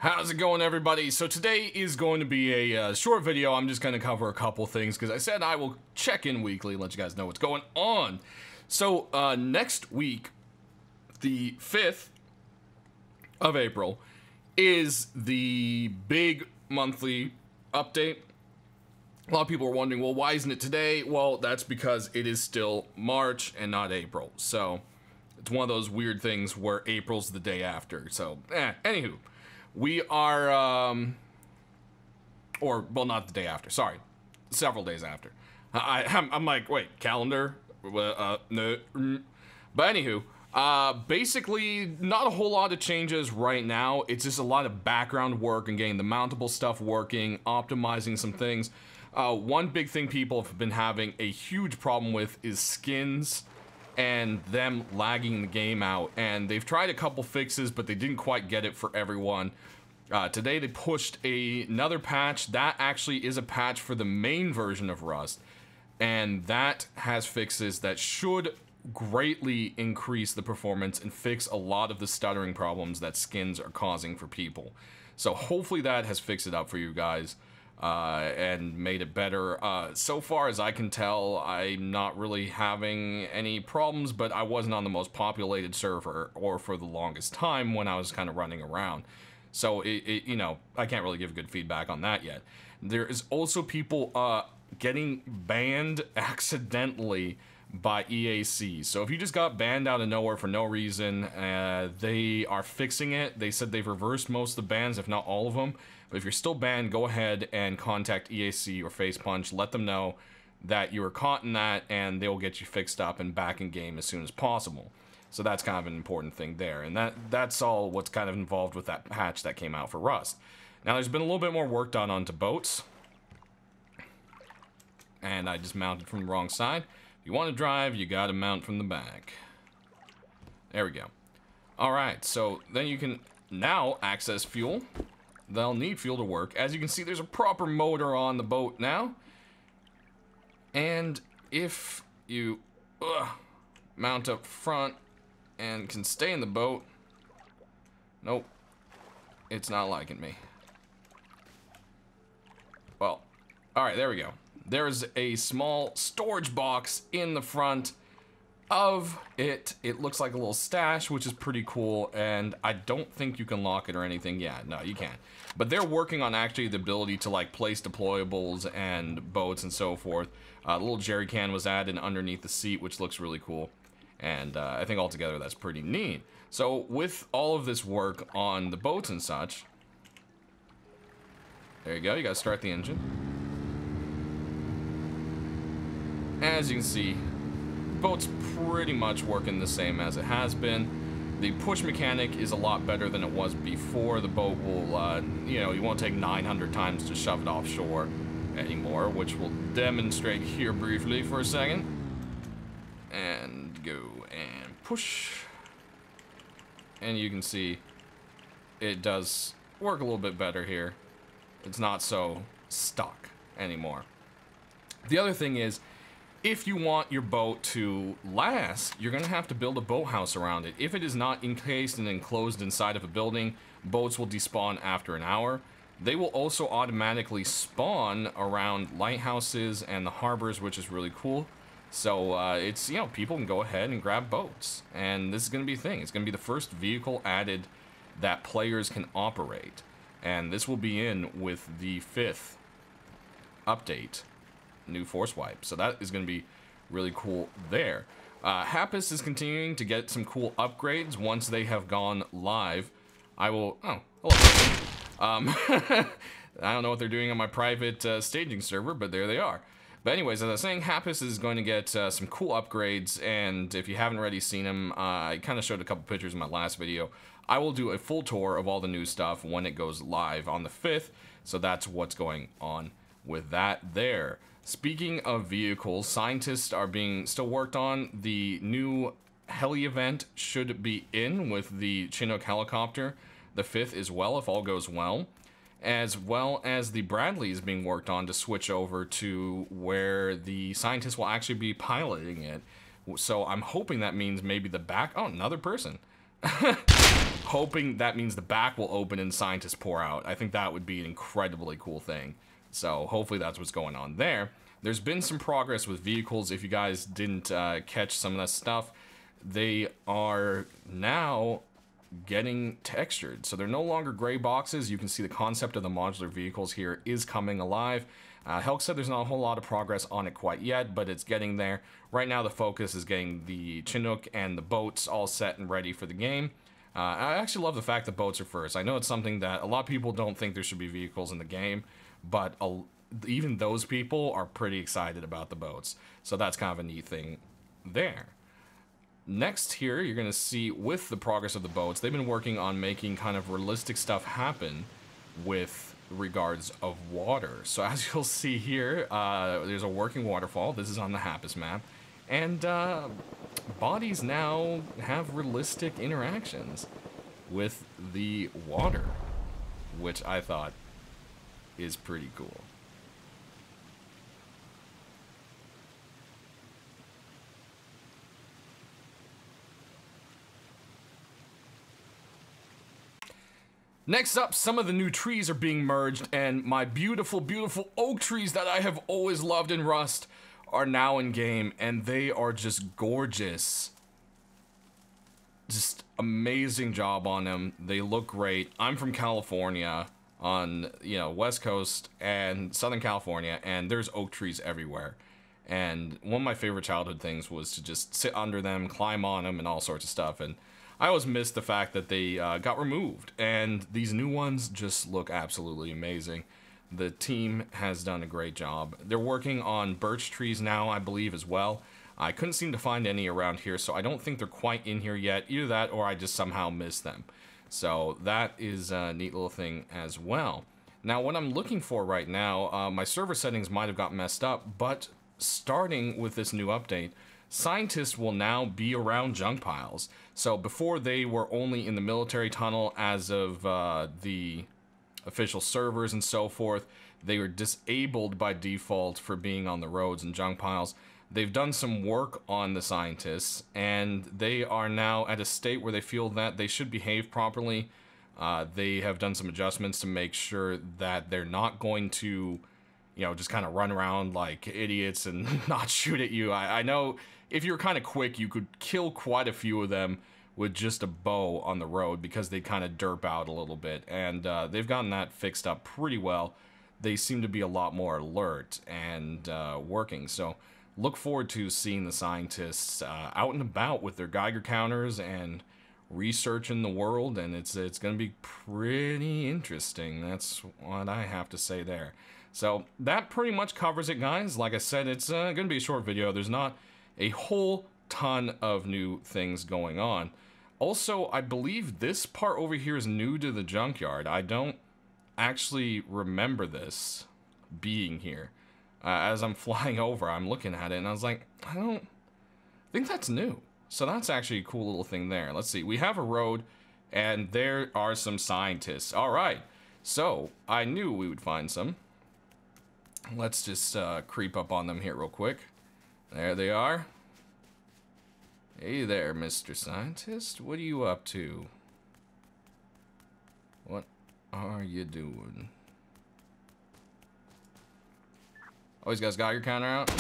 How's it going, everybody? So today is going to be a short video. I'm just going to cover a couple things because I said I will check in weekly, let you guys know what's going on. So next week, the 5th of April, is the big monthly update. A lot of people are wondering, well, why isn't it today? Well, that's because it is still March and not April. So it's one of those weird things where April's the day after. So, anywho. We are, well, not the day after, sorry, several days after. I'm like, wait, calendar? No. But anywho, basically, not a whole lot of changes right now. It's just a lot of background work and getting the mountable stuff working, optimizing some things. One big thing people have been having a huge problem with is skins and them lagging the game out, and they've tried a couple fixes, but they didn't quite get it for everyone. Today they pushed another patch. That actually is a patch for the main version of Rust, and that has fixes that should greatly increase the performance and fix a lot of the stuttering problems that skins are causing for people. So hopefully that has fixed it up for you guys. And made it better. So far as I can tell, I'm not really having any problems, but I wasn't on the most populated server or for the longest time when I was kind of running around. So, you know, I can't really give good feedback on that yet. There is also people getting banned accidentally by EAC. So if you just got banned out of nowhere for no reason, they are fixing it. They said they've reversed most of the bans, if not all of them. But if you're still banned, go ahead and contact EAC or Facepunch. Let them know that you were caught in that, and they'll get you fixed up and back in game as soon as possible. So that's kind of an important thing there. And that's all what's kind of involved with that patch that came out for Rust. Now, there's been a little bit more work done onto boats. And I just mounted from the wrong side. If you want to drive, you got to mount from the back. There we go. Alright, so then you can now access fuel. They'll need fuel to work. As you can see, there's a proper motor on the boat now. And if you mount up front and can stay in the boat... Nope. It's not liking me. Well, alright, there we go. There's a small storage box in the front of it. It looks like a little stash, which is pretty cool, and I don't think you can lock it or anything. Yeah, no, you can't. But they're working on actually the ability to like place deployables and boats and so forth. A little jerry can was added underneath the seat, which looks really cool, and I think altogether that's pretty neat. So with all of this work on the boats and such, there you go, you gotta start the engine. As you can see, boat's pretty much working the same as it has been. The push mechanic is a lot better than it was before. The boat will, you know, you won't take 900 times to shove it offshore anymore, which we'll demonstrate here briefly for a second. And go and push. And you can see it does work a little bit better here. It's not so stuck anymore. The other thing is, if you want your boat to last, you're going to have to build a boathouse around it. If it is not encased and enclosed inside of a building, boats will despawn after an hour. They will also automatically spawn around lighthouses and the harbors, which is really cool. So it's, you know, people can go ahead and grab boats. And this is going to be a thing. It's going to be the first vehicle added that players can operate. And this will be in with the 5th update. New force wipe, so that is going to be really cool there. Happus is continuing to get some cool upgrades once they have gone live. I will... Oh, hello. I don't know what they're doing on my private staging server, but there they are. But anyways, as I was saying, Happus is going to get some cool upgrades, and if you haven't already seen them, I kind of showed a couple pictures in my last video. I will do a full tour of all the new stuff when it goes live on the 5th, so that's what's going on with that there. Speaking of vehicles, scientists are being still worked on. The new heli event should be in with the Chinook helicopter, the 5th as well, if all goes well as the Bradley is being worked on to switch over to where the scientists will actually be piloting it. So I'm hoping that means maybe the back... Oh, another person. hoping that means the back will open and scientists pour out. I think that would be an incredibly cool thing. So hopefully that's what's going on there. There's been some progress with vehicles. If you guys didn't catch some of that stuff, they are now getting textured. So they're no longer gray boxes. You can see the concept of the modular vehicles here is coming alive. Helk said there's not a whole lot of progress on it quite yet, but it's getting there. Right now the focus is getting the Chinook and the boats all set and ready for the game. I actually love the fact that boats are first. I know it's something that a lot of people don't think there should be vehicles in the game, but even those people are pretty excited about the boats. So that's kind of a neat thing there. Next here, you're going to see with the progress of the boats, they've been working on making kind of realistic stuff happen with regards of water. So as you'll see here, there's a working waterfall. This is on the Happus map. And bodies now have realistic interactions with the water, which I thought is pretty cool. Next up, some of the new trees are being merged, and my beautiful, beautiful oak trees that I have always loved in Rust are now in game, and they are just gorgeous. Just amazing job on them. They look great. I'm from California on, West Coast and Southern California, and there's oak trees everywhere. And one of my favorite childhood things was to just sit under them, climb on them, and all sorts of stuff. And I always missed the fact that they got removed, and these new ones just look absolutely amazing. The team has done a great job. They're working on birch trees now, I believe, as well. I couldn't seem to find any around here, so I don't think they're quite in here yet. Either that, or I just somehow missed them. So that is a neat little thing as well. Now, what I'm looking for right now, my server settings might have got messed up, but starting with this new update, scientists will now be around junk piles. So before they were only in the military tunnel as of the official servers and so forth. They were disabled by default for being on the roads and junk piles. They've done some work on the scientists, and they are now at a state where they feel that they should behave properly. They have done some adjustments to make sure that they're not going to, just kind of run around like idiots and not shoot at you. I know if you're kind of quick, you could kill quite a few of them with just a bow on the road because they kind of derp out a little bit, and they've gotten that fixed up pretty well. They seem to be a lot more alert and working, so look forward to seeing the scientists out and about with their Geiger counters and researching the world, and it's going to be pretty interesting. That's what I have to say there. So that pretty much covers it, guys. Like I said, it's going to be a short video. There's not a whole ton of new things going on. Also, I believe this part over here is new to the junkyard. I don't actually remember this being here. As I'm flying over, I'm looking at it, and I was like, I don't think that's new. So that's actually a cool little thing there. Let's see. We have a road, and there are some scientists. All right. So I knew we would find some. Let's just creep up on them here real quick. There they are. Hey there, Mr. Scientist. What are you up to? What are you doing? Oh, he's got his Geiger counter out.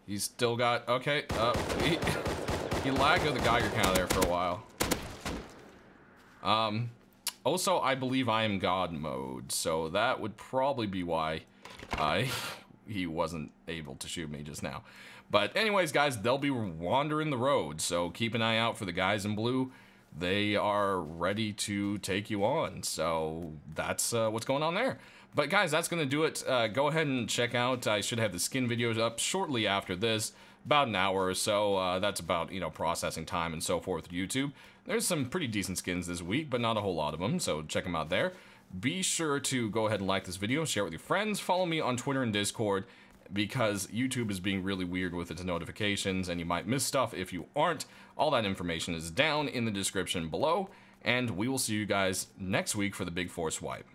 He's still got... Okay. He lagged with the Geiger counter there for a while. Also, I believe I am God mode, so that would probably be why he wasn't able to shoot me just now. But anyways, guys, they'll be wandering the road, so keep an eye out for the guys in blue. They are ready to take you on, so that's what's going on there. But guys, that's going to do it. Go ahead and check out, I should have the skin videos up shortly after this, about an hour or so. That's about, processing time and so forth with YouTube. There's some pretty decent skins this week, but not a whole lot of them, so check them out there. Be sure to go ahead and like this video, share it with your friends, follow me on Twitter and Discord, because YouTube is being really weird with its notifications, and you might miss stuff if you aren't. All that information is down in the description below, and we will see you guys next week for the Big Four Swipe.